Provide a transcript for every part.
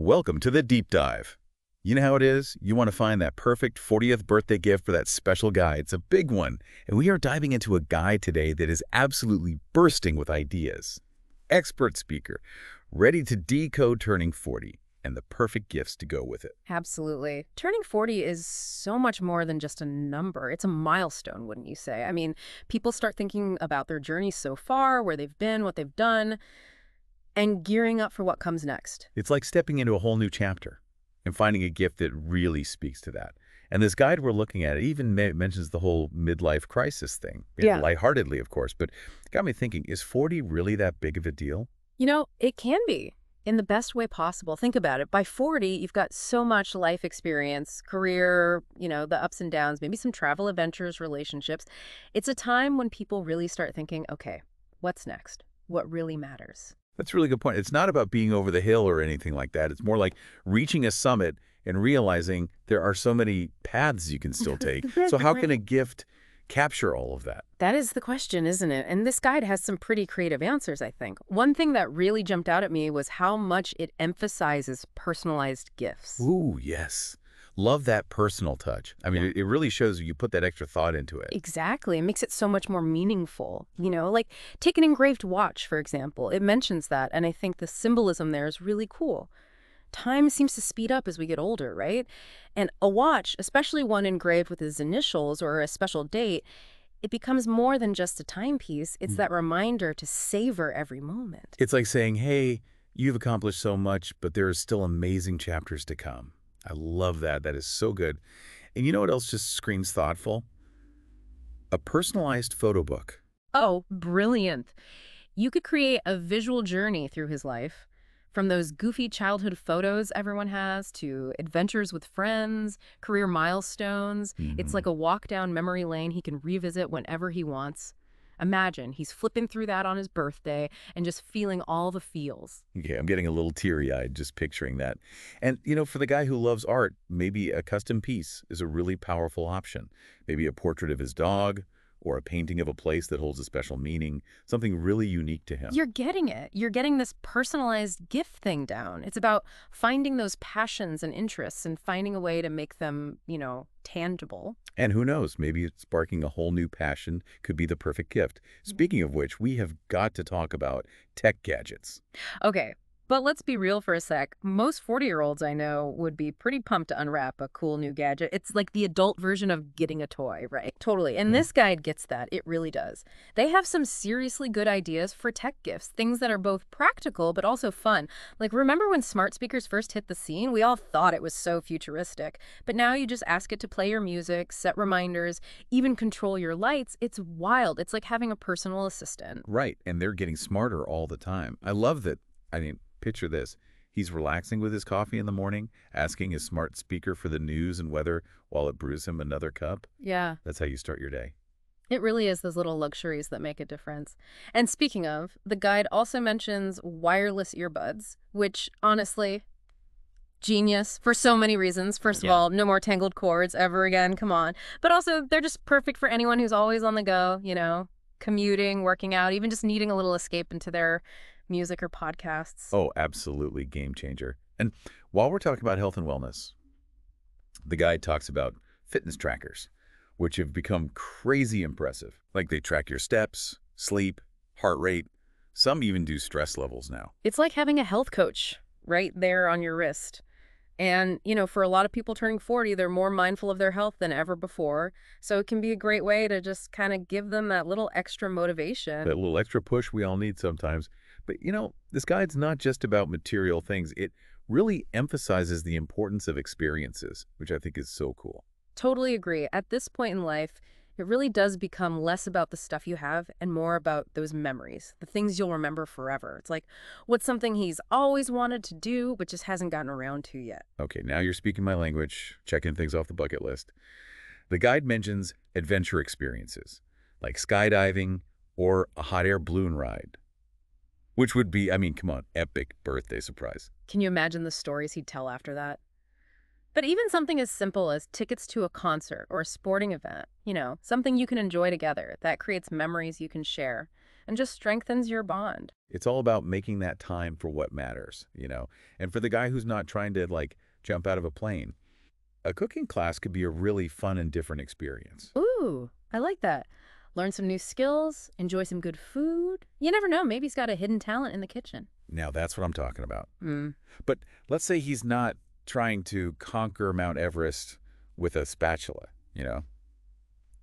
Welcome to the deep dive. You know how it is? You want to find that perfect 40th birthday gift for that special guy. It's a big one. And we are diving into a guide today that is absolutely bursting with ideas. Expert speaker, ready to decode turning 40 and the perfect gifts to go with it. Absolutely. Turning 40 is so much more than just a number. It's a milestone, wouldn't you say? I mean, people start thinking about their journey so far, where they've been, what they've done, and gearing up for what comes next. It's like stepping into a whole new chapter and finding a gift that really speaks to that. And this guide we're looking at even mentions the whole midlife crisis thing. Yeah. Lightheartedly, of course, but it got me thinking, is 40 really that big of a deal? You know, it can be in the best way possible. Think about it. By 40, you've got so much life experience, career, the ups and downs, maybe some travel adventures, relationships. It's a time when people really start thinking, okay, what's next? What really matters? That's a really good point. It's not about being over the hill or anything like that. It's more like reaching a summit and realizing there are so many paths you can still take. So how can a gift capture all of that? That is the question, isn't it? And this guide has some pretty creative answers, I think. One thing that really jumped out at me was how much it emphasizes personalized gifts. Ooh, yes. Love that personal touch. I mean, it really shows you put that extra thought into it. Exactly. It makes it so much more meaningful. Like take an engraved watch, for example. It mentions that, and I think the symbolism there is really cool. Time seems to speed up as we get older, right? And a watch, especially one engraved with his initials or a special date, it becomes more than just a timepiece. It's that reminder to savor every moment. It's like saying, hey, you've accomplished so much, but there are still amazing chapters to come. I love that. That is so good. And you know what else just screams thoughtful? A personalized photo book. Oh, brilliant. You could create a visual journey through his life, from those goofy childhood photos everyone has to adventures with friends, career milestones. It's like a walk down memory lane he can revisit whenever he wants. Imagine he's flipping through that on his birthday and just feeling all the feels. Okay, I'm getting a little teary-eyed just picturing that. And, for the guy who loves art, maybe a custom piece is a really powerful option. Maybe a portrait of his dog or a painting of a place that holds a special meaning, something really unique to him. You're getting it. You're getting this personalized gift thing down. It's about finding those passions and interests and finding a way to make them, tangible. And who knows, maybe sparking a whole new passion could be the perfect gift. Speaking of which, we have got to talk about tech gadgets. Okay, but let's be real for a sec. Most 40-year-olds I know would be pretty pumped to unwrap a cool new gadget. It's like the adult version of getting a toy, right? Totally. And this guide gets that. It really does. They have some seriously good ideas for tech gifts, things that are both practical but also fun. Like, remember when smart speakers first hit the scene? We all thought it was so futuristic. But now you just ask it to play your music, set reminders, even control your lights. It's wild. It's like having a personal assistant. Right, and they're getting smarter all the time. I love that. Picture this. He's relaxing with his coffee in the morning, asking his smart speaker for the news and weather while it brews him another cup. Yeah. That's how you start your day. It really is those little luxuries that make a difference. And speaking of, the guide also mentions wireless earbuds, which honestly, genius for so many reasons. First of all, no more tangled cords ever again, come on. But also, they're just perfect for anyone who's always on the go, commuting, working out, even just needing a little escape into their music or podcasts. Oh, absolutely. Game changer. And while we're talking about health and wellness, the guide talks about fitness trackers, which have become crazy impressive. Like they track your steps, sleep, heart rate. Some even do stress levels now. It's like having a health coach right there on your wrist. And, for a lot of people turning 40, they're more mindful of their health than ever before. So it can be a great way to just kind of give them that little extra motivation. That little extra push we all need sometimes. But, this guide's not just about material things. It really emphasizes the importance of experiences, which I think is so cool. Totally agree. At this point in life, it really does become less about the stuff you have and more about those memories, the things you'll remember forever. It's like, what's something he's always wanted to do but just hasn't gotten around to yet? Okay, now you're speaking my language, checking things off the bucket list. The guide mentions adventure experiences, like skydiving or a hot air balloon ride, which would be, come on, epic birthday surprise. Can you imagine the stories he'd tell after that? But even something as simple as tickets to a concert or a sporting event, something you can enjoy together, that creates memories you can share. and just strengthens your bond. It's all about making that time for what matters, And for the guy who's not trying to, jump out of a plane, a cooking class could be a really fun and different experience. Ooh, I like that. Learn some new skills, enjoy some good food. You never know, maybe he's got a hidden talent in the kitchen. Now, that's what I'm talking about. Hmm. But let's say he's not trying to conquer Mount Everest with a spatula.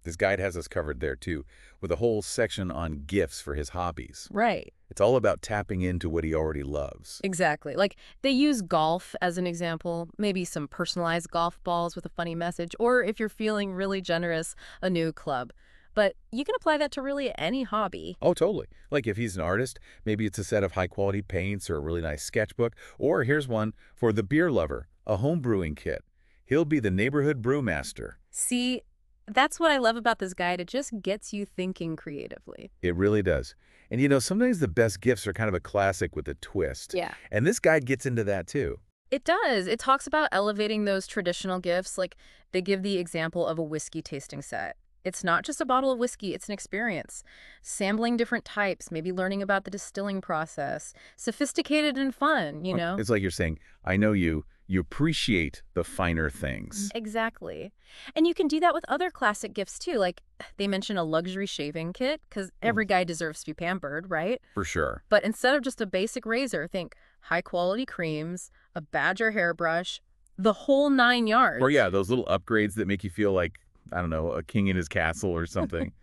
This guide has us covered there, too, with a whole section on gifts for his hobbies. Right. It's all about tapping into what he already loves. Exactly. Like, they use golf as an example, maybe some personalized golf balls with a funny message, or if you're feeling really generous, a new club. But you can apply that to really any hobby. Oh, totally. Like if he's an artist, maybe it's a set of high-quality paints or a really nice sketchbook. Or here's one for the beer lover, a home brewing kit. He'll be the neighborhood brewmaster. See, that's what I love about this guide. It just gets you thinking creatively. It really does. And sometimes the best gifts are kind of a classic with a twist. Yeah. And this guide gets into that too. It does. It talks about elevating those traditional gifts. Like, they give the example of a whiskey tasting set. It's not just a bottle of whiskey, it's an experience. Sampling different types, maybe learning about the distilling process. Sophisticated and fun. It's like you're saying, I know you appreciate the finer things. Exactly. And you can do that with other classic gifts too. Like, they mention a luxury shaving kit, because every guy deserves to be pampered, right? For sure. But instead of just a basic razor, think high-quality creams, a badger hairbrush, the whole 9 yards. Or yeah, those little upgrades that make you feel like, I don't know, a king in his castle or something.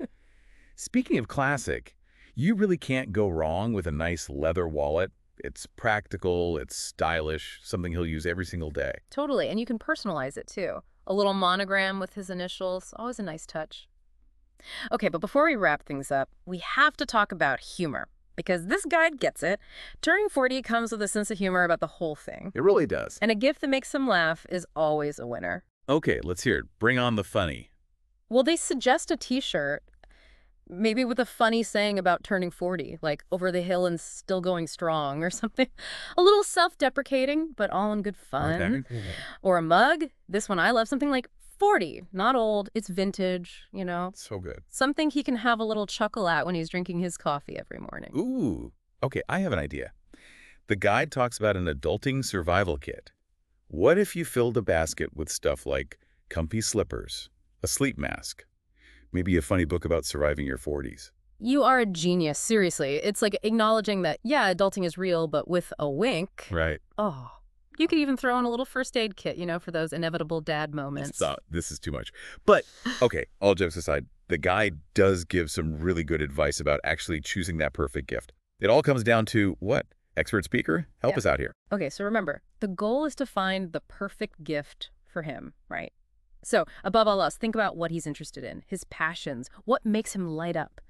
Speaking of classic, you really can't go wrong with a nice leather wallet. It's practical, it's stylish, something he'll use every single day. Totally, and you can personalize it too. A little monogram with his initials, always a nice touch. Okay, but before we wrap things up, we have to talk about humor, because this guide gets it. Turning 40 comes with a sense of humor about the whole thing. It really does. And a gift that makes him laugh is always a winner. Okay, let's hear it. Bring on the funny. Well, they suggest a t-shirt, maybe with a funny saying about turning 40, like over the hill and still going strong or something. A little self-deprecating, but all in good fun. Okay. Or a mug. This one I love, something like 40, not old, it's vintage, So good. Something he can have a little chuckle at when he's drinking his coffee every morning. Ooh. Okay, I have an idea. The guide talks about an adulting survival kit. What if you filled a basket with stuff like comfy slippers, a sleep mask, maybe a funny book about surviving your 40s? You are a genius, seriously. It's like acknowledging that, yeah, adulting is real, but with a wink. Right. Oh, you could even throw in a little first aid kit, for those inevitable dad moments. Stop. This is too much. But, okay, all jokes aside, the guide does give some really good advice about actually choosing that perfect gift. It all comes down to what? Expert speaker? Help us out here. Okay, so remember, the goal is to find the perfect gift for him, right? So, above all else, think about what he's interested in, his passions, what makes him light up.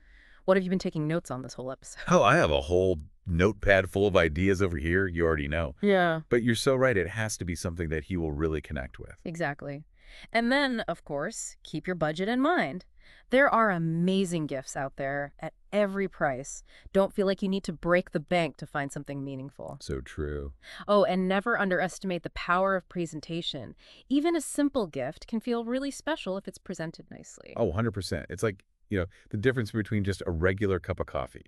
What have you been taking notes on this whole episode? Oh, I have a whole notepad full of ideas over here. You already know. Yeah. But you're so right. It has to be something that he will really connect with. Exactly. And then, of course, keep your budget in mind. There are amazing gifts out there at every price. Don't feel like you need to break the bank to find something meaningful. So true. Oh, and never underestimate the power of presentation. Even a simple gift can feel really special if it's presented nicely. Oh, 100%. It's like, the difference between just a regular cup of coffee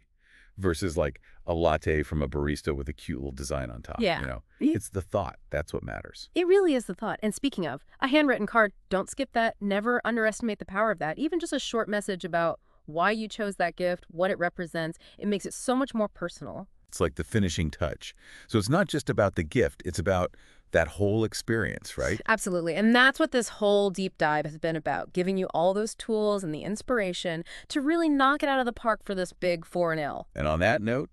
versus like a latte from a barista with a cute little design on top. Yeah. It's the thought. That's what matters. It really is the thought. And speaking of, a handwritten card, don't skip that. Never underestimate the power of that. Even just a short message about why you chose that gift, what it represents, it makes it so much more personal. It's like the finishing touch. So it's not just about the gift. It's about that whole experience, right? Absolutely. And that's what this whole deep dive has been about, giving you all those tools and the inspiration to really knock it out of the park for this big 4-0. And on that note,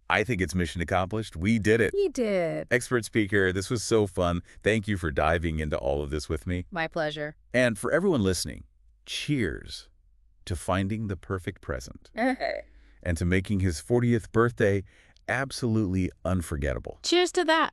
I think it's mission accomplished. We did it. We did. Expert speaker, this was so fun. Thank you for diving into all of this with me. My pleasure. And for everyone listening, cheers to finding the perfect present and to making his 40th birthday absolutely unforgettable. Cheers to that.